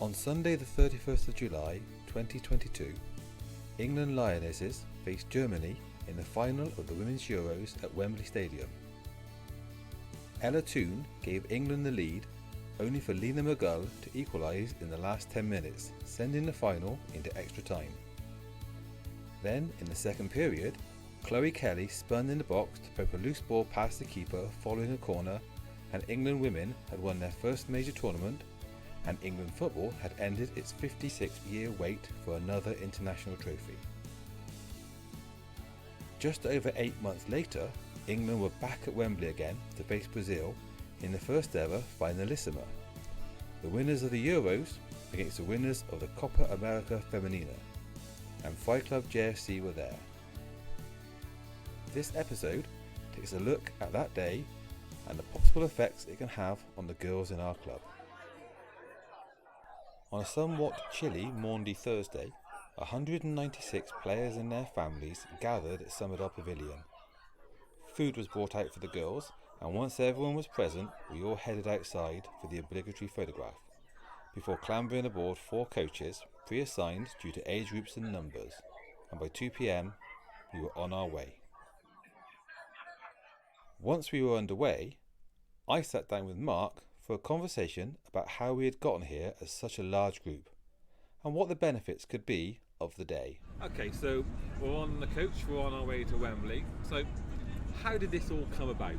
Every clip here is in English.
On Sunday the 31st of July 2022, England Lionesses faced Germany in the final of the Women's Euros at Wembley Stadium. Ella Toone gave England the lead, only for Lena McGull to equalise in the last 10 minutes, sending the final into extra time. Then, in the second period, Chloe Kelly spun in the box to poke a loose ball past the keeper following a corner, and England women had won their first major tournament, and England football had ended its 56-year wait for another international trophy. Just over 8 months later, England were back at Wembley again to face Brazil in the first ever Finalissima, the winners of the Euros against the winners of the Copa America Femenina, and Fight Club JFC were there. This episode takes a look at that day and the possible effects it can have on the girls in our club. On a somewhat chilly Maundy Thursday, 196 players and their families gathered at Somerdale Pavilion. Food was brought out for the girls, and once everyone was present, we all headed outside for the obligatory photograph, before clambering aboard 4 coaches, pre-assigned due to age groups and numbers, and by 2 p.m, we were on our way. Once we were underway, I sat down with Mark for a conversation about how we had gotten here as such a large group, and what the benefits could be of the day. Okay, so we're on the coach, we're on our way to Wembley. So how did this all come about?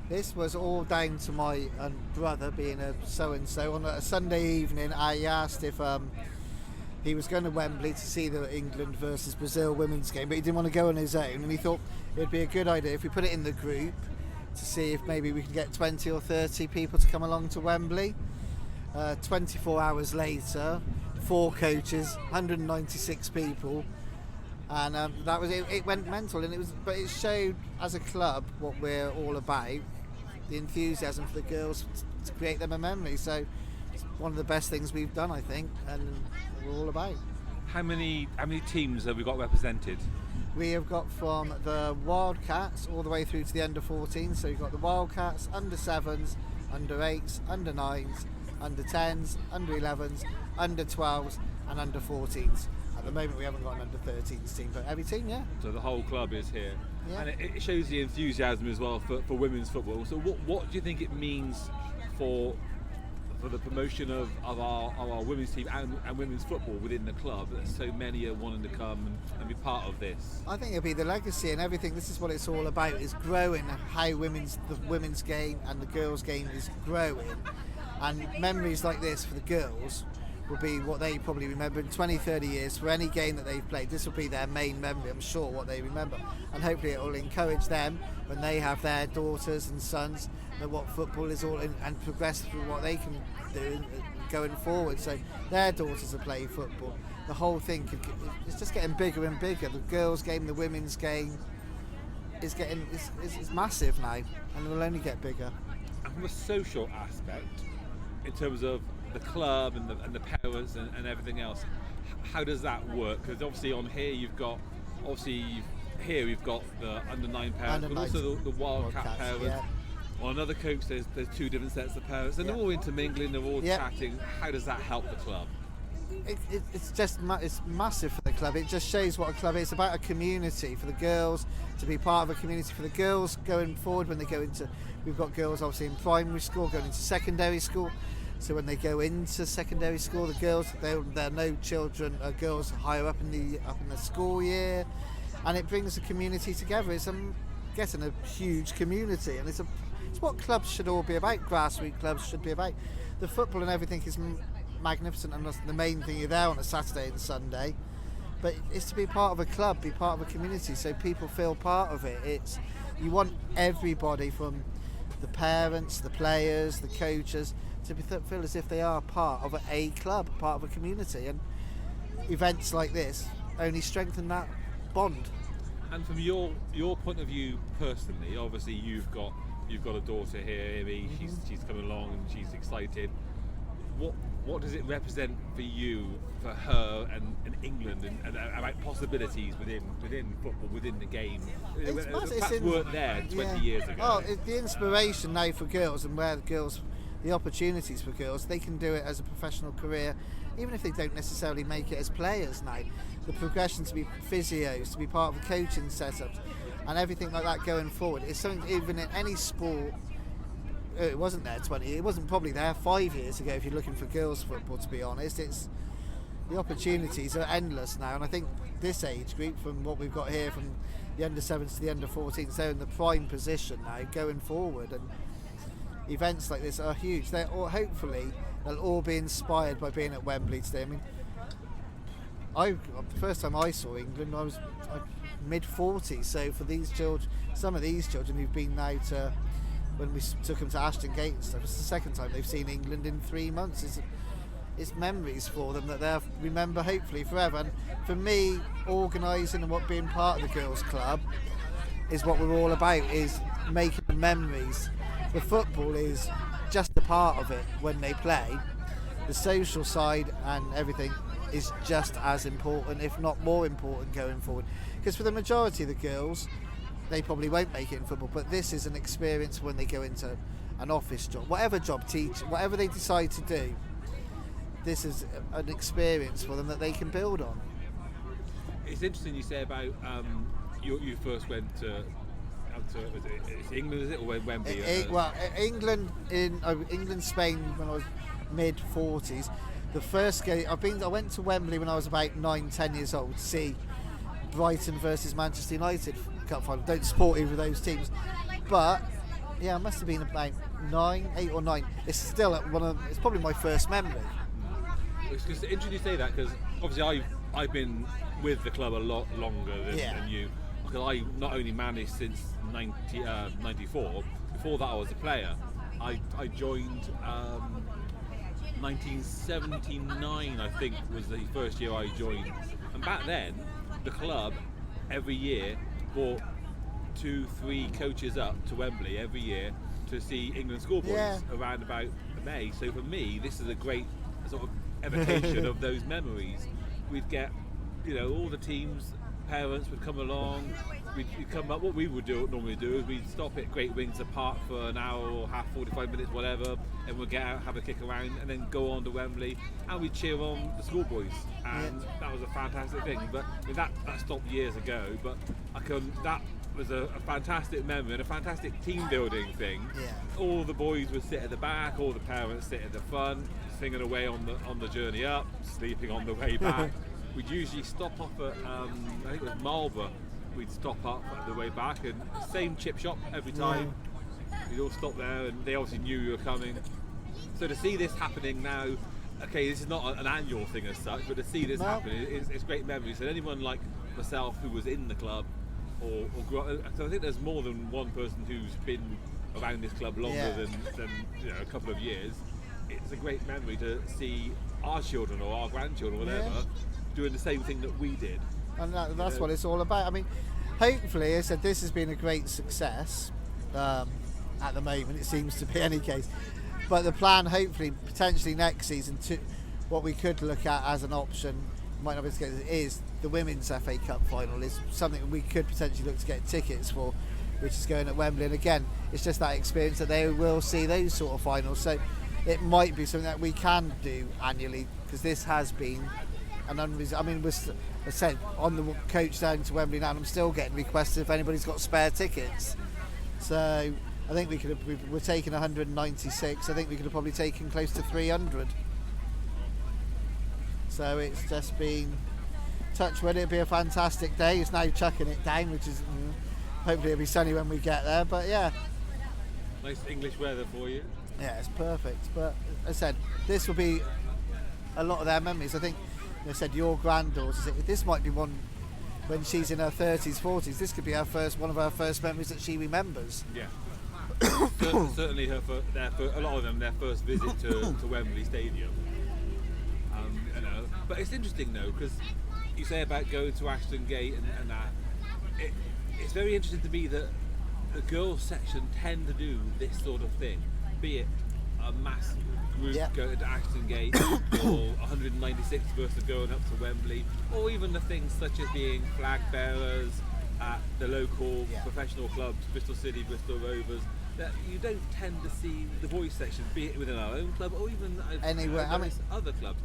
This was all down to my brother being a so-and-so. On a Sunday evening, I asked if he was going to Wembley to see the England versus Brazil women's game, but he didn't want to go on his own, and he thought it'd be a good idea if we put it in the group to see if maybe we could get 20 or 30 people to come along to Wembley. 24 hours later, 4 coaches, 196 people, and that was it. It went mental, and but it showed as a club what we're all about, the enthusiasm for the girls to create them a memory. So it's one of the best things we've done, I think, and we're all about. How many teams have we got represented? We have got from the Wildcats all the way through to the under 14. So you've got the Wildcats, under 7s, under 8s, under 9s, under 10s, under 11s, under 12s, and under 14s. At the moment, we haven't got an under 13s team, but every team, yeah. So the whole club is here, yeah. And it shows the enthusiasm as well for women's football. So what do you think it means for the promotion of our women's team and women's football within the club, that so many are wanting to come and be part of this? I think it'll be the legacy and everything. This is what it's all about, is growing how the women's game and the girls' game is growing. And memories like this for the girls will be what they probably remember in 20, 30 years for any game that they've played. This will be their main memory, I'm sure, what they remember. And hopefully it will encourage them when they have their daughters and sons, know what football is all in, and progress through what they can do going forward. So their daughters are playing football. The whole thing, it's just getting bigger and bigger. The girls' game, the women's game is massive now, and it will only get bigger. And from a social aspect, in terms of the club and the parents and everything else, how does that work? Because obviously on here we've got the under 9 parents, but also the Wildcat parents. Yeah. On another coach, there's 2 different sets of parents, and they're all intermingling, they're all chatting. How does that help the club? It's massive for the club. It just shows what a club is. It's about a community, for the girls to be part of a community, for the girls going forward when they go into, we've got girls obviously in primary school going into secondary school, so when they go into secondary school, the girls, there are no children, girls higher up in the school year, and it brings the community together. It's getting a huge community, and it's what clubs should all be about. Grassroots clubs should be about. The football and everything is magnificent, and that's the main thing. You're there on a Saturday and Sunday, but it's to be part of a club, be part of a community, so people feel part of it. You want everybody, from the parents, the players, the coaches, to feel as if they are part of a club, part of a community, and events like this only strengthen that bond. And from your point of view personally, obviously you've got a daughter here, Amy. She's coming along and she's excited. What does it represent for you, for her and England, and about possibilities within football, within the game? Perhaps weren't there 20 years ago. Oh, the inspiration now for girls, and where the girls the opportunities for girls, they can do it as a professional career, even if they don't necessarily make it as players now. The progression to be physios, to be part of the coaching setups, and everything like that going forward is something even in any sport. It wasn't there it wasn't probably there 5 years ago if you're looking for girls football, to be honest. It's the opportunities are endless now, and I think this age group, from what we've got here, from the under 7s to the under 14s, they're in the prime position now going forward, and events like this are huge. They're all, hopefully they'll all be inspired by being at Wembley today. I mean, the first time I saw England, I was mid-40s, so for these children, some of these children who've been now to, when we took them to Ashton Gate and stuff, it's the second time they've seen England in 3 months. It's memories for them that they'll remember hopefully forever. And for me, organising and being part of the girls' club is what we're all about, is making the memories. The football is just a part of it when they play. The social side and everything is just as important, if not more important, going forward. Because for the majority of the girls, they probably won't make it in football, but this is an experience when they go into an office job, whatever job, whatever they decide to do. This is an experience for them that they can build on. It's interesting you say about you first went to it's England, is it, or Wembley? England, Spain when I was mid-40s. The first game I went to Wembley when I was about 9-10 years old to see Brighton versus Manchester United cup final. Don't support either of those teams, but yeah, I must have been about 8 or 9. It's still it's probably my first memory. It's interesting you say that, because obviously I've been with the club a lot longer than you, because I not only managed since 94. Before that I was a player. I joined 1979, I think, was the first year I joined, and back then the club every year brought 2-3 coaches up to Wembley every year to see England schoolboys around about May. So for me, this is a great sort of evocation of those memories. We'd get, all the teams, parents would come along. We'd come up. What we would normally do is we'd stop at Great Windsor Park for an hour or 45 minutes, whatever, and we'd get out, have a kick around, and then go on to Wembley, and we'd cheer on the schoolboys, and that was a fantastic thing. But that stopped years ago. But that was a fantastic memory and a fantastic team building thing. Yeah. All the boys would sit at the back, all the parents sit at the front, singing away on the journey up, sleeping on the way back. We'd usually stop off at I think it was Marlborough. We'd stop up at the way back, and same chip shop every time. We'd all stop there, and they obviously knew you were coming. So to see this happening now, okay, this is not an annual thing as such, but to see this happening, it's great memories. And anyone like myself who was in the club, or grew up, so I think there's more than one person who's been around this club longer than a couple of years. It's a great memory to see our children or our grandchildren, whatever, doing the same thing that we did. And that's what it's all about. I mean, hopefully, as I said, this has been a great success at the moment. It seems to be, in any case. But the plan, hopefully, potentially next season, what we could look at as an option, might not be able to get, is the Women's FA Cup final. Is something we could potentially look to get tickets for, which is going at Wembley. And again, it's just that experience that they will see those sort of finals. So it might be something that we can do annually, because this has been an unreasonable. I mean, I said on the coach down to Wembley now, and I'm still getting requested if anybody's got spare tickets. So I think we're taking 196. I think we could have probably taken close to 300. So it's just been touch wood. It'll be a fantastic day. It's now chucking it down, which is hopefully it'll be sunny when we get there. But yeah, nice English weather for you. Yeah, it's perfect. But as I said, this will be a lot of their memories. I think. I said your granddaughter. This might be one when she's in her 30s, 40s. This could be one of her first memories that she remembers. Yeah, certainly a lot of them, their first visit to Wembley Stadium. But it's interesting though, because you say about going to Ashton Gate and that. It's very interesting to me that the girls section tend to do this sort of thing, be it a mass group going to Ashton Gate, or 196 versus going up to Wembley, or even the things such as being flag bearers at the local professional clubs, Bristol City, Bristol Rovers. that you don't tend to see the boys section, be it within our own club or even Anywhere, I mean, other clubs.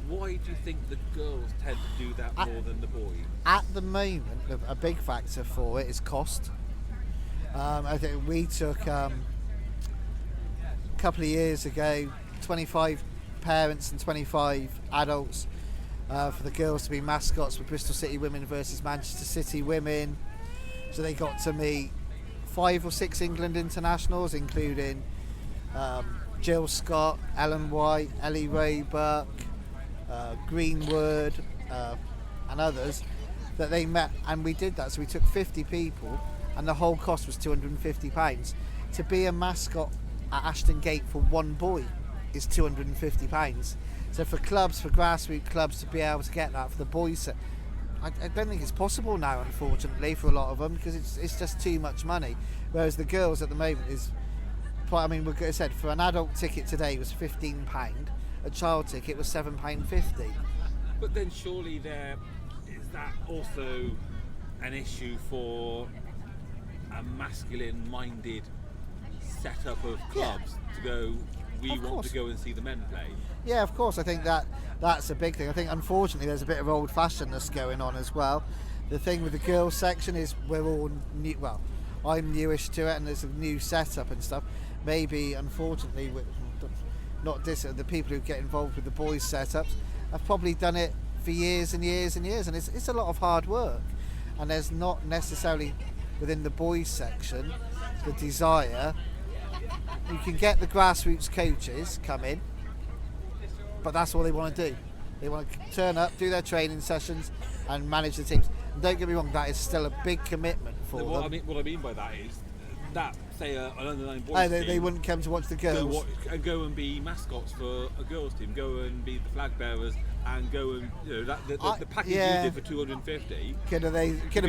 Why do you think the girls tend to do that more than the boys? At the moment, a big factor for it is cost. I think we took a couple of years ago 25 parents and 25 adults for the girls to be mascots for Bristol City Women versus Manchester City Women. So they got to meet 5 or 6 England internationals, including Jill Scott, Ellen White, Ellie Rayburk, Greenwood, and others that they met, and we did that. So we took 50 people, and the whole cost was £250. To be a mascot at Ashton Gate for one boy is £250. So for clubs, for grassroots clubs, to be able to get that for the boys, I don't think it's possible now, unfortunately, for a lot of them, because it's just too much money. Whereas the girls at the moment is, I mean, like I said, for an adult ticket today was £15. A child ticket was £7.50. But then surely there is that also an issue for a masculine-minded setup of clubs to go, we want to go and see the men play. Yeah, of course. I think that's a big thing. I think unfortunately there's a bit of old-fashionedness going on as well. The thing with the girls section is we're all new. Well, I'm newish to it, and there's a new setup and stuff. Maybe unfortunately, the people who get involved with the boys setups have probably done it for years and years and years, and it's a lot of hard work. And there's not necessarily within the boys section the desire. You can get the grassroots coaches come in, but that's all they want to do. They want to turn up, do their training sessions, and manage the teams. And don't get me wrong, that is still a big commitment for them. What I mean by that is that, say, an under-9 boys team, they wouldn't come to watch the girls. Go and be mascots for a girls team. Go and be the flag bearers, and go and the package you did for 250 could have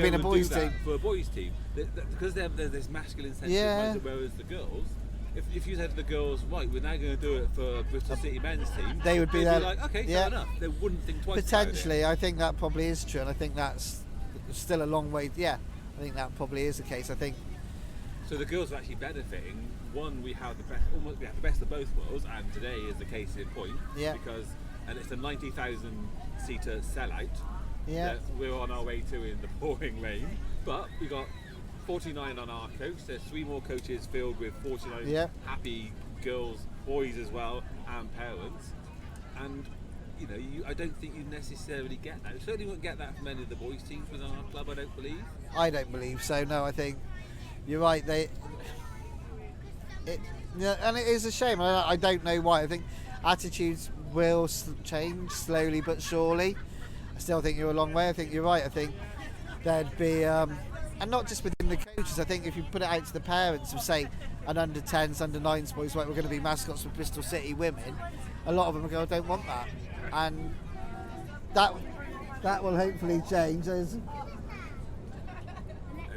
been a boys team for a boys team. Because there's this masculine sense, whereas the girls. If you said to the girls, right, we're now going to do it for Bristol City men's team, they'd be like, okay, fair enough. They wouldn't think twice potentially about it. I think that probably is true, and I think that's still a long way. Yeah, I think that probably is the case. I think so. The girls are actually benefiting. One, we have the best of both worlds, and today is the case in point. Yeah. Because it's a 90,000 seater sellout. Yeah. That we're on our way to in the pouring rain, but we got 49 on our coach. There's 3 more coaches filled with 49 happy girls, boys as well, and parents. And I don't think you necessarily get that. You certainly won't get that from any of the boys teams within our club. I don't believe. I don't believe so. No, I think you're right. And it is a shame. I don't know why. I think attitudes will change slowly but surely. I still think you're a long way. I think you're right. I think there'd be. And not just within the coaches. I think if you put it out to the parents of, say, an under-10s, under-9s boys, right, we're going to be mascots for Bristol City Women, a lot of them will go, I don't want that. And that will hopefully change. I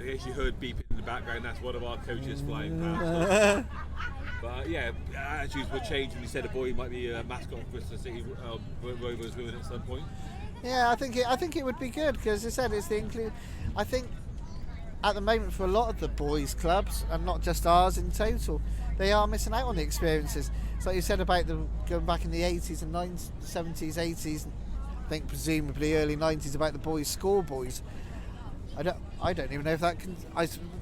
guess you heard beeping in the background. That's one of our coaches flying past. But attitudes will change. And you said a boy might be a mascot for Bristol City Rovers Women at some point. Yeah, I think it would be good, because as I said, it's the include. I think at the moment for a lot of the boys clubs, and not just ours in total, they are missing out on the experiences. It's like you said about going back in the 80s and 90s, 70s, 80s, I think presumably early 90s, about the boys schoolboys. I don't even know if that can.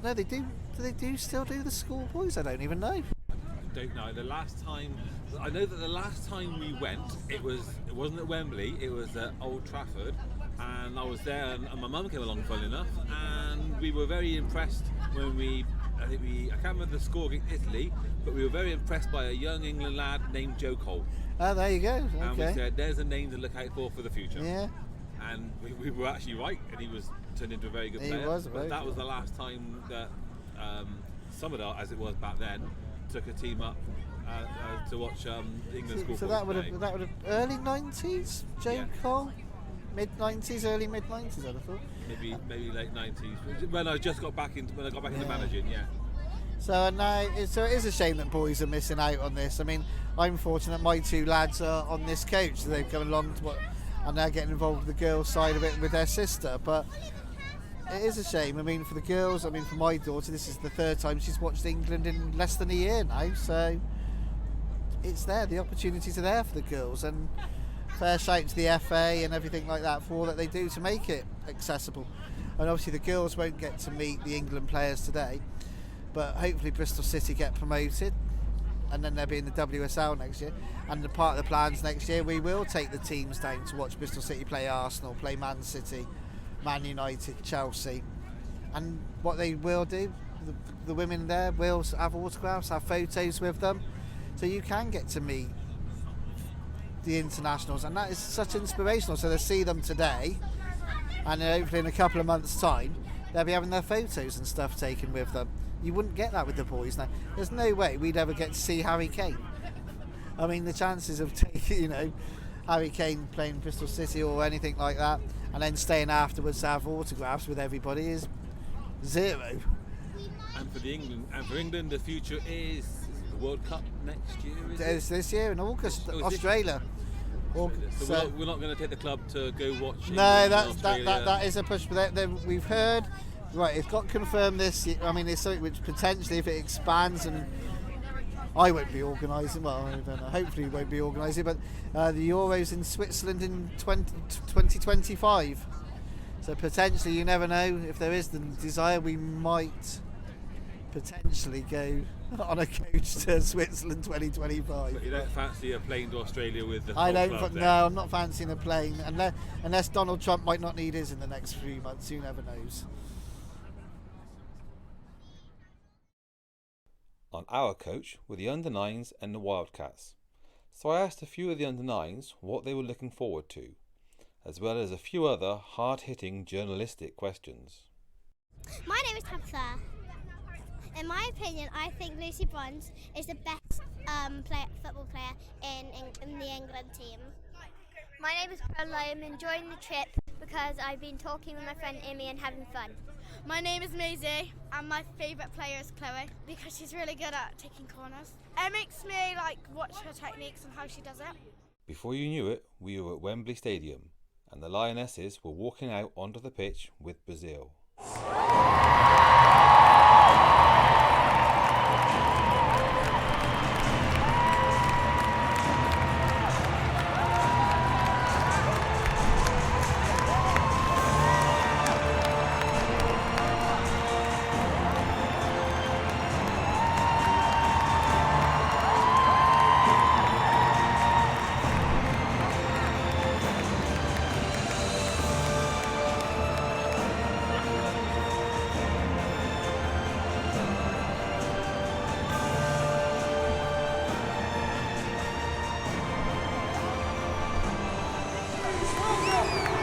No, they do. Do they still do the schoolboys? I don't even know. I don't know. I know that the last time we went, it wasn't at Wembley. It was at Old Trafford. And I was there, and my mum came along, funnily enough, and we were very impressed when I can't remember the score against Italy, but we were very impressed by a young England lad named Joe Cole. Oh, there you go. Okay. And we said, there's a name to look out for the future. Yeah. And we were actually right, and he was turned into a very good player. He was. But that was the last time that Somerville, as it was back then, took a team up to watch England school. So that would have early 90s, Joe Cole? Mid-90s, early mid-90s, I'd have thought. Maybe late 90s. When I got back into managing, yeah. So now, it is a shame that boys are missing out on this. I mean, I'm fortunate my 2 lads are on this coach, so they've come along and they're getting involved with the girls' side of it with their sister. But It is a shame. I mean, for the girls, I mean, for my daughter, this is the third time she's watched England in less than a year now. So it's there. The opportunities are there for the girls, and fair shout to the FA and everything like that for all that they do to make it accessible. And obviously the girls won't get to meet the England players today, but hopefully Bristol City get promoted, and then they'll be in the WSL next year. And the part of the plans next year, we will take the teams down to watch Bristol City play Arsenal, play Man City, Man United, Chelsea. And what they will do, the women there will have autographs, have photos with them, so you can get to meet the internationals, and that is such inspirational. So they'll see them today, and then hopefully in a couple of months' time they'll be having their photos and stuff taken with them. You wouldn't get that with the boys now. There's no way we'd ever get to see Harry Kane. I mean, the chances of taking, Harry Kane playing Bristol City or anything like that, and then staying afterwards to have autographs with everybody is zero. And for England, the future is the World Cup next year. It's this year in August, Australia. So we're not going to take the club to go watch. No, that is a push. But we've heard, right? It's got confirmed this year. I mean, it's something which potentially, if it expands, and I won't be organising. Well, I don't know. Hopefully, we won't be organising. But the Euros in Switzerland in 2025. So potentially, you never know. If there is the desire, we might potentially go on a coach to Switzerland 2025. But you don't fancy a plane to Australia with the I don't. club there? No, I'm not fancying a plane unless Donald Trump might not need his in the next few months. Who never knows. On our coach were the under-9s and the Wildcats. So I asked a few of the under-9s what they were looking forward to, as well as a few other hard-hitting journalistic questions. My name is Tabitha. In my opinion, I think Lucy Bronze is the best football player in the England team. My name is Pearl. I am enjoying the trip because I've been talking with my friend Amy and having fun. My name is Maisie and my favourite player is Chloe because she's really good at taking corners. It makes me watch her techniques and how she does it. Before you knew it, we were at Wembley Stadium and the Lionesses were walking out onto the pitch with Brazil.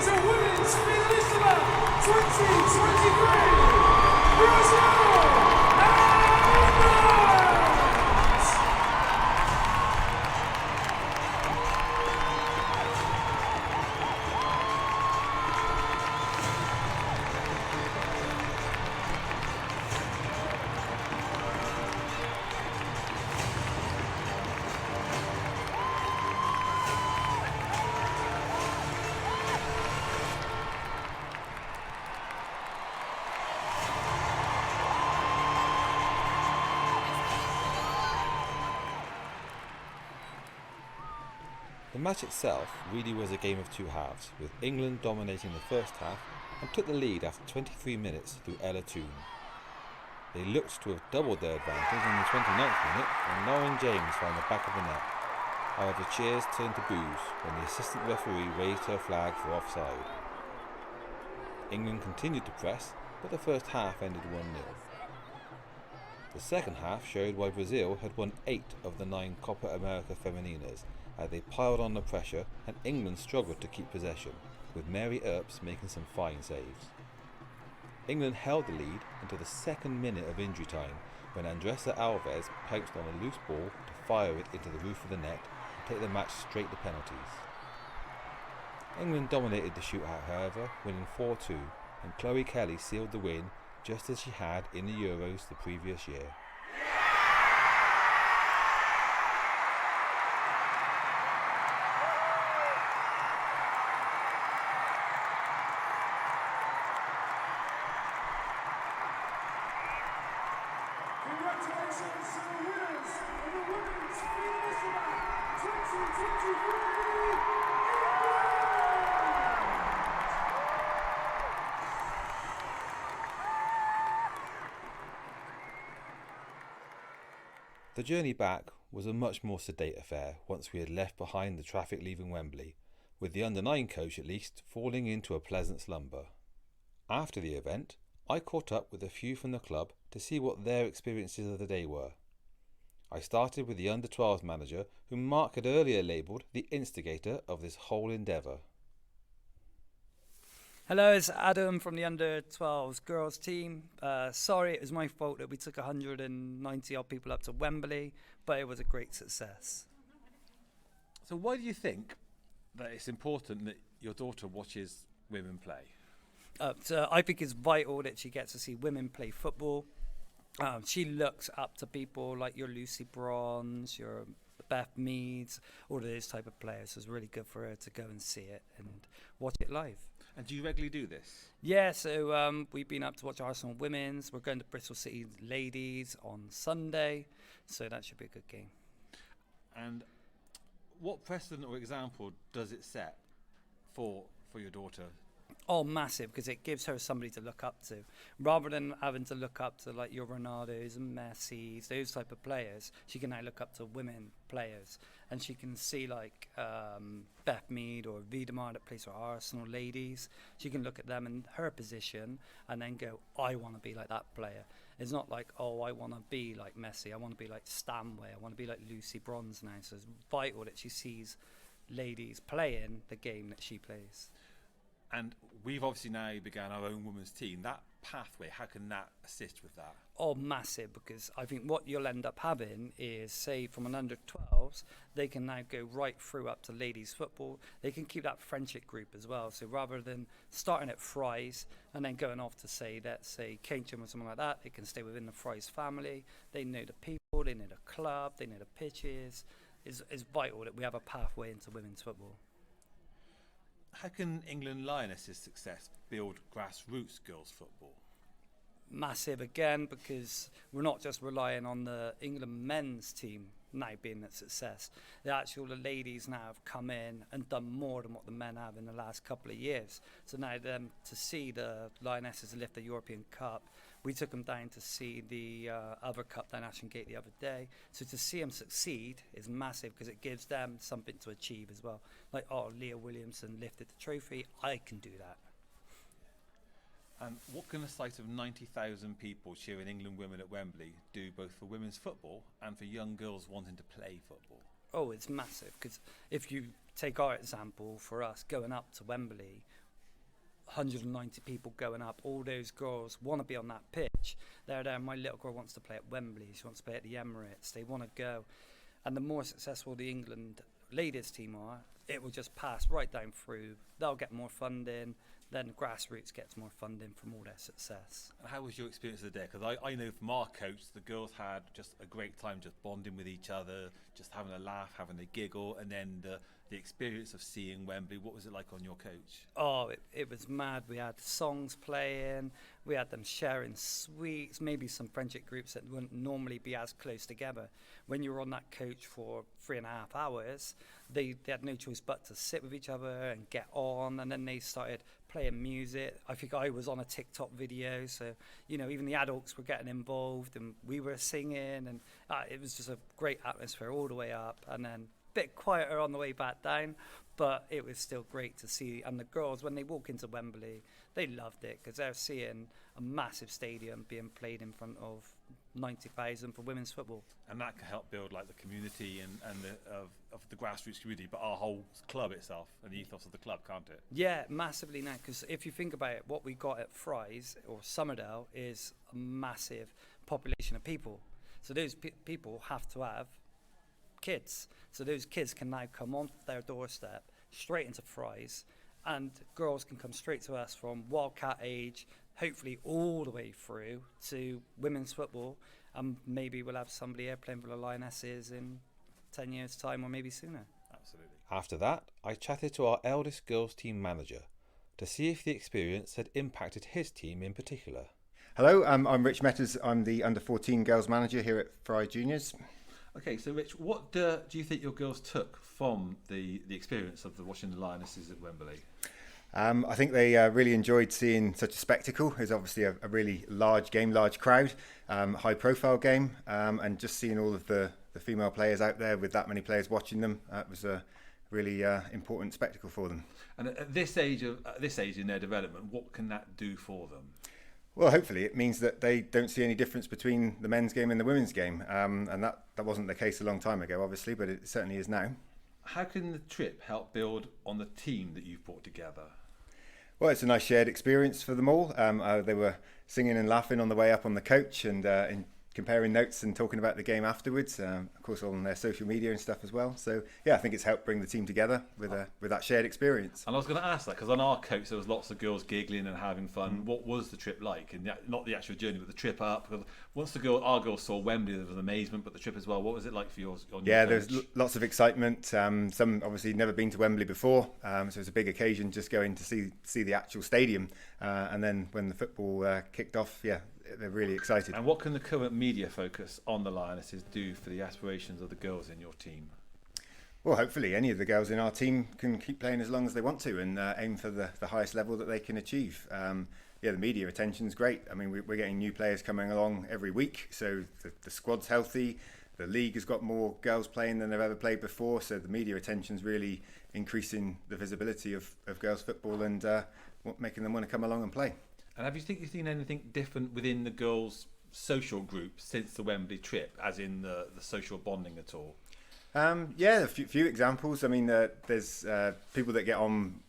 To women's Finalissima 2023 Brazil The match itself really was a game of two halves, with England dominating the first half and took the lead after 23 minutes through Ella Toone. They looked to have doubled their advantage in the 29th minute when Lauren James found the back of the net. However, cheers turned to boos when the assistant referee raised her flag for offside. England continued to press, but the first half ended 1-0. The second half showed why Brazil had won 8 of the 9 Copa America Femeninas, as they piled on the pressure and England struggled to keep possession, with Mary Earps making some fine saves. England held the lead until the second minute of injury time, when Andressa Alves pounced on a loose ball to fire it into the roof of the net and take the match straight to penalties. England dominated the shootout, however, winning 4-2, and Chloe Kelly sealed the win just as she had in the Euros the previous year. The journey back was a much more sedate affair once we had left behind the traffic leaving Wembley, with the under-9 coach at least falling into a pleasant slumber. After the event, I caught up with a few from the club to see what their experiences of the day were. I started with the under-12 manager, whom Mark had earlier labelled the instigator of this whole endeavour. Hello, it's Adam from the Under-12 Girls team. Sorry, it was my fault that we took 190 odd people up to Wembley, but it was a great success. So why do you think that it's important that your daughter watches women play? So I think it's vital that she gets to see women play football. She looks up to people like your Lucy Bronze, your Beth Meads, all of those type of players. So it's really good for her to go and see it and watch it live. And do you regularly do this? Yeah, so we've been up to watch Arsenal Women's. We're going to Bristol City Ladies on Sunday, so that should be a good game. And what precedent or example does it set for your daughter? Oh, massive, because it gives her somebody to look up to. Rather than having to look up to like your Ronaldos and Messis, those type of players, she can now look up to women players. And she can see like Beth Mead or Wiedemar that plays for Arsenal Ladies. She can look at them in her position and then go, I want to be like that player. It's not like, oh, I want to be like Messi. I want to be like Stanway. I want to be like Lucy Bronze now. So it's vital that she sees ladies playing the game that she plays. And we've obviously now begun our own women's team. That pathway, how can that assist with that? Oh, massive, because I think what you'll end up having is, say, from an under-12s, they can now go right through up to ladies football. They can keep that friendship group as well. So rather than starting at Fry's and then going off to, say, let's say, Keynsham or something like that, it can stay within the Fry's family. They know the people, they know the club, they know the pitches. It's vital that we have a pathway into women's football. How can England Lionesses' success build grassroots girls' football? Massive again, because we're not just relying on the England men's team now being a success. The ladies now have come in and done more than what the men have in the last couple of years. So now them to see the Lionesses lift the European Cup. We took them down to see the other cup down Ashton Gate the other day. So to see them succeed is massive, because it gives them something to achieve as well. Like, oh, Leah Williamson lifted the trophy, I can do that. And what can a sight of 90,000 people cheering England women at Wembley do both for women's football and for young girls wanting to play football? Oh, it's massive, because if you take our example for us going up to Wembley, 190 people going up, all those girls want to be on that pitch. They're there, my little girl wants to play at Wembley, she wants to play at the Emirates, they want to go. And the more successful the England ladies team are, it will just pass right down through. They'll get more funding, then grassroots gets more funding from all their success. And how was your experience of the day? Because I know from our coach, the girls had just a great time just bonding with each other, just having a laugh, having a giggle, and then the experience of seeing Wembley. What was it like on your coach? Oh, it was mad. We had songs playing, we had them sharing sweets, maybe some friendship groups that wouldn't normally be as close together. When you were on that coach for 3.5 hours, they had no choice but to sit with each other and get on, and then they started playing music. I think I was on a TikTok video, so even the adults were getting involved, and we were singing, and it was just a great atmosphere all the way up, and then a bit quieter on the way back down, but it was still great to see. And the girls, when they walk into Wembley, they loved it, because they're seeing a massive stadium being played in front of 90,000 for women's football. And that can help build like the community and of the grassroots community, but our whole club itself and the ethos of the club, can't it? Yeah, massively now, because if you think about it, what we got at Fry's or Somerdale is a massive population of people. So those people have to have kids. So those kids can now come on their doorstep straight into Fry's, and girls can come straight to us from wildcat age, hopefully all the way through to women's football, and maybe we'll have somebody here playing for the Lionesses in 10 years' time or maybe sooner. Absolutely. After that, I chatted to our eldest girls team manager to see if the experience had impacted his team in particular. Hello, I'm Rich Metters. I'm the Under-14 Girls Manager here at Fry Juniors. Okay, so Rich, what do you think your girls took from the experience of watching the Lionesses at Wembley? I think they really enjoyed seeing such a spectacle. It's obviously a really large game, large crowd, high profile game, and just seeing all of the female players out there with that many players watching them, it was a really important spectacle for them. And at this age in their development, what can that do for them? Well, hopefully it means that they don't see any difference between the men's game and the women's game, and that wasn't the case a long time ago, obviously, but it certainly is now. How can the trip help build on the team that you've brought together? Well, it's a nice shared experience for them all. They were singing and laughing on the way up on the coach and comparing notes and talking about the game afterwards, of course on their social media and stuff as well. So yeah, I think it's helped bring the team together with that shared experience. And I was going to ask that because on our coach there was lots of girls giggling and having fun. What was the trip like? And not the actual journey, but the trip up. Because once our girls saw Wembley, there was amazement, but the trip as well. What was it like for yours? Yeah, there's lots of excitement. Some obviously never been to Wembley before, so it's a big occasion just going to see the actual stadium. And then when the football kicked off, yeah, they're really excited. And what can the current media focus on the Lionesses do for the aspirations of the girls in your team? Well, hopefully any of the girls in our team can keep playing as long as they want to and aim for the highest level that they can achieve. The media attention's great. I mean, we're getting new players coming along every week, so the squad's healthy. The league has got more girls playing than they've ever played before, so the media attention's really increasing the visibility of girls football and making them want to come along and play. And have you seen anything different within the girls' social group since the Wembley trip, as in the social bonding at all? A few examples. I mean, there's people that get on,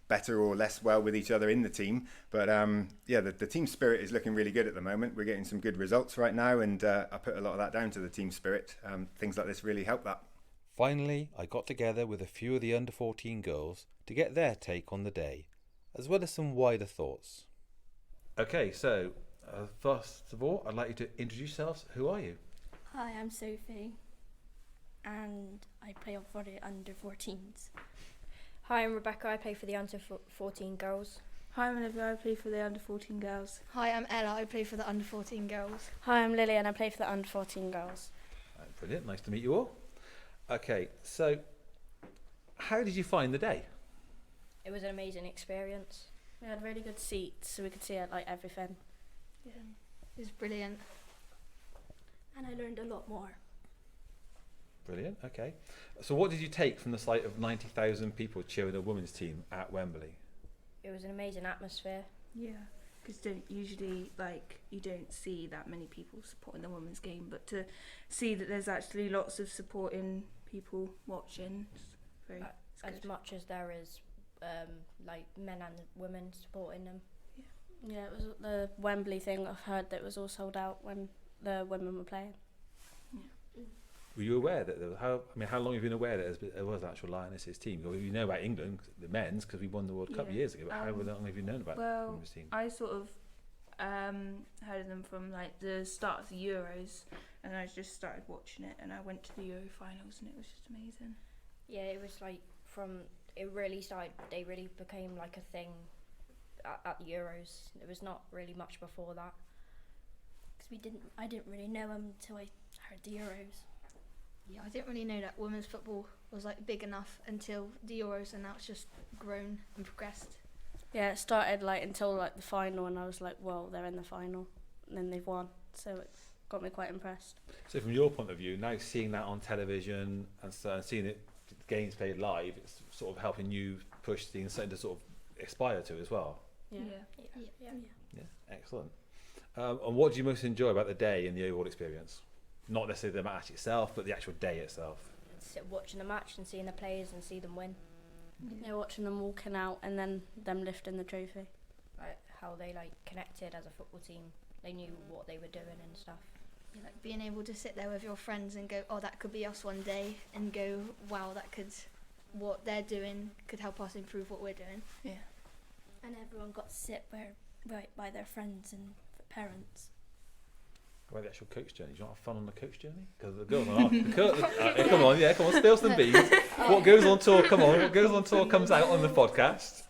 better or less well with each other in the team. But the team spirit is looking really good at the moment. We're getting some good results right now, and I put a lot of that down to the team spirit. Things like this really help that. Finally, I got together with a few of the under 14 girls to get their take on the day, as well as some wider thoughts. Okay, so first of all, I'd like you to introduce yourselves. Who are you? Hi, I'm Sophie, and I play for the under 14s. Hi, I'm Rebecca. I play for the under 14 girls. Hi, I'm Olivia. I play for the under 14 girls. Hi, I'm Ella. I play for the under 14 girls. Hi, I'm Lily, and I play for the under 14 girls. Brilliant. Nice to meet you all. Okay, so how did you find the day? It was an amazing experience. We had really good seats, so we could see everything. Yeah, it was brilliant. And I learned a lot more. Brilliant, okay. So what did you take from the sight of 90,000 people cheering a women's team at Wembley? It was an amazing atmosphere. Yeah, because you don't see that many people supporting the women's game, but to see that there's actually lots of supporting people watching, it's as much as there is men and women supporting them. Yeah, it was the Wembley thing. I've heard that it was all sold out when the women were playing. Yeah. Were you aware that how long have you been aware that there was an actual Lionesses team? You know about England, the men's, because we won the World Cup years ago. But how long have you known about the women's team? I sort of heard of them from the start of the Euros, and I just started watching it, and I went to the Euro finals, and it was just amazing. Yeah, it was it really started. They really became a thing at the Euros. It was not really much before that. Because I didn't really know them until I heard the Euros. Yeah, I didn't really know that women's football was big enough until the Euros, and now it's just grown and progressed. Yeah, it started until the final, and I was like, well, they're in the final, and then they've won, so it got me quite impressed. So from your point of view, now seeing that on television and seeing it games played live, it's sort of helping you push things to sort of aspire to as well. Yeah. Excellent. And what do you most enjoy about the day and the overall experience? Not necessarily the match itself, but the actual day itself. Watching the match and seeing the players and see them win. Yeah, watching them walking out and then them lifting the trophy. How they connected as a football team. They knew what they were doing and stuff. Yeah, being able to sit there with your friends and go, oh, that could be us one day, and go, wow, what they're doing could help us improve what we're doing. Yeah. And everyone got to sit right by their friends and parents. About the actual coach journey. Do you want to have fun on the coach journey? Because the girls are come on, spill some beans. What goes on tour? Come on, what goes on tour comes out on the podcast.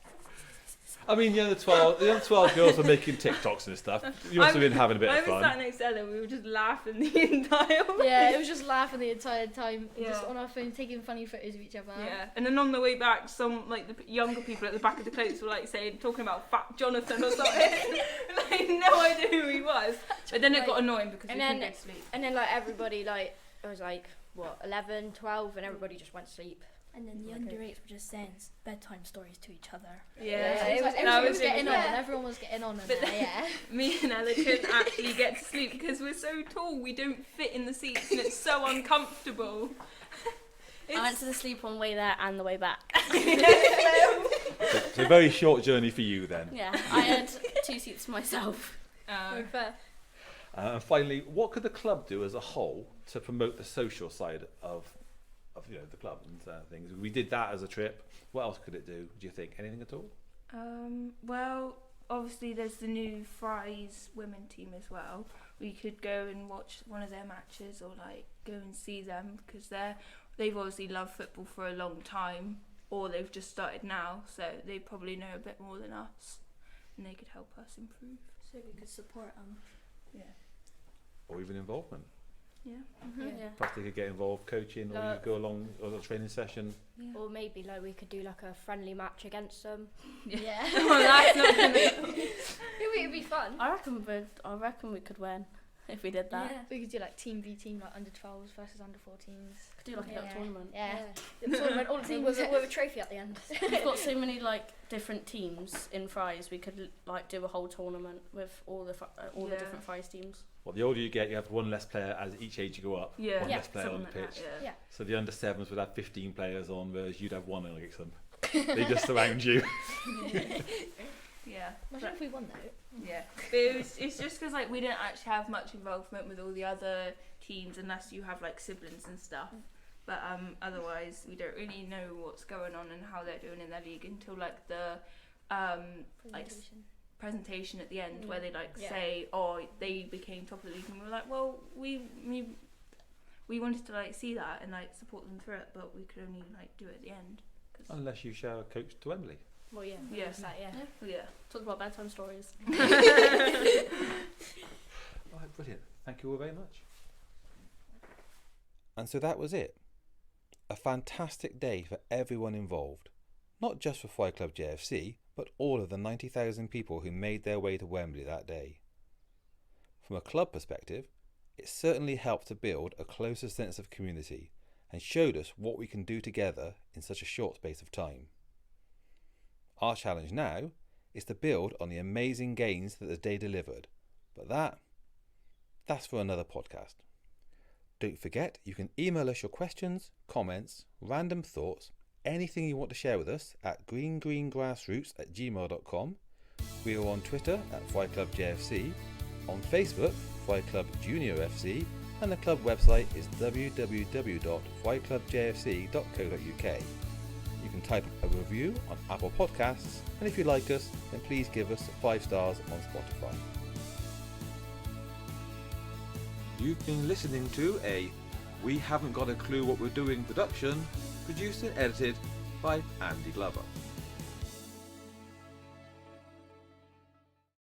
I mean, the other 12 girls were making TikToks and stuff. You must have been having a bit of fun. I was sat next to Ella, we were just laughing the entire way. Yeah, it was just laughing the entire time, Yeah. just on our phone, taking funny photos of each other. Yeah, and then on the way back, some like the younger people at the back of the coach were like talking about Fat Jonathan or something. Like no idea who he was. But then it got annoying because we couldn't go to sleep. And then like everybody like it was like what 11, 12, and everybody just went to sleep. And then the under 8s were just saying bedtime stories to each other. Yeah, it was getting on. Everyone was getting on. But me and Ella couldn't actually get to sleep because we're so tall. We don't fit in the seats, and it's so uncomfortable. I went to the sleep on the way there and the way back. It's a very short journey for you then. Yeah, I had 2 seats to myself. Fair. And finally, what could the club do as a whole to promote the social side of the club and things? We did that as a trip. What else could it do? Do you think anything at all? Well, obviously there's the new Fries women team as well. We could go and watch one of their matches or like go and see them because they've obviously loved football for a long time, or they've just started now, so they probably know a bit more than us, and they could help us improve. So we could support them. Yeah. Or even involvement. Yeah. Yeah. Perhaps they could get involved coaching, or you go along on a training session. Yeah. Or maybe like we could do like a friendly match against them. Yeah. Well, that's not gonna. It'd be fun. I reckon we could win if we did that. Yeah. We could do like team v team, like under 12s versus under 14s. Could do like a little tournament. Yeah. Yeah. Tournament, all the teams with a trophy at the end. We've got so many like different teams in Fries. We could like do a whole tournament with all the different Fries teams. Well, the older you get, you have one less player as each age you go up. Yeah. One Yeah, less player on the something like pitch. that, yeah. So the under 7s would have 15 players on, whereas you'd have one against them. They just surround you. Yeah. Imagine if we won though. Yeah. But it's just because like we didn't actually have much involvement with all the other teams unless you have like siblings and stuff. But otherwise we don't really know what's going on and how they're doing in their league until like the presentation at the end where they say, oh, they became top of the league, and we're like, well, we wanted to like see that and like support them through it, but we could only like do it at the end. Unless you share a coach to Wembley. Well, yeah. Yeah. Yeah. Talk about bedtime stories. All right, brilliant. Thank you all very much. And so that was it. A fantastic day for everyone involved. Not just for Fry Club JFC, but all of the 90,000 people who made their way to Wembley that day. From a club perspective, it certainly helped to build a closer sense of community and showed us what we can do together in such a short space of time. Our challenge now is to build on the amazing gains that the day delivered, but that's for another podcast. Don't forget, you can email us your questions, comments, random thoughts, anything you want to share with us at greengreengrassroots@gmail.com. We are on Twitter at Fry Club JFC, on Facebook, Fry Club Junior FC, and the club website is www.fryclubjfc.co.uk. You can type a review on Apple Podcasts, and if you like us, then please give us 5 stars on Spotify. You've been listening to a We Haven't Got a Clue What We're Doing production, produced and edited by Andy Glover.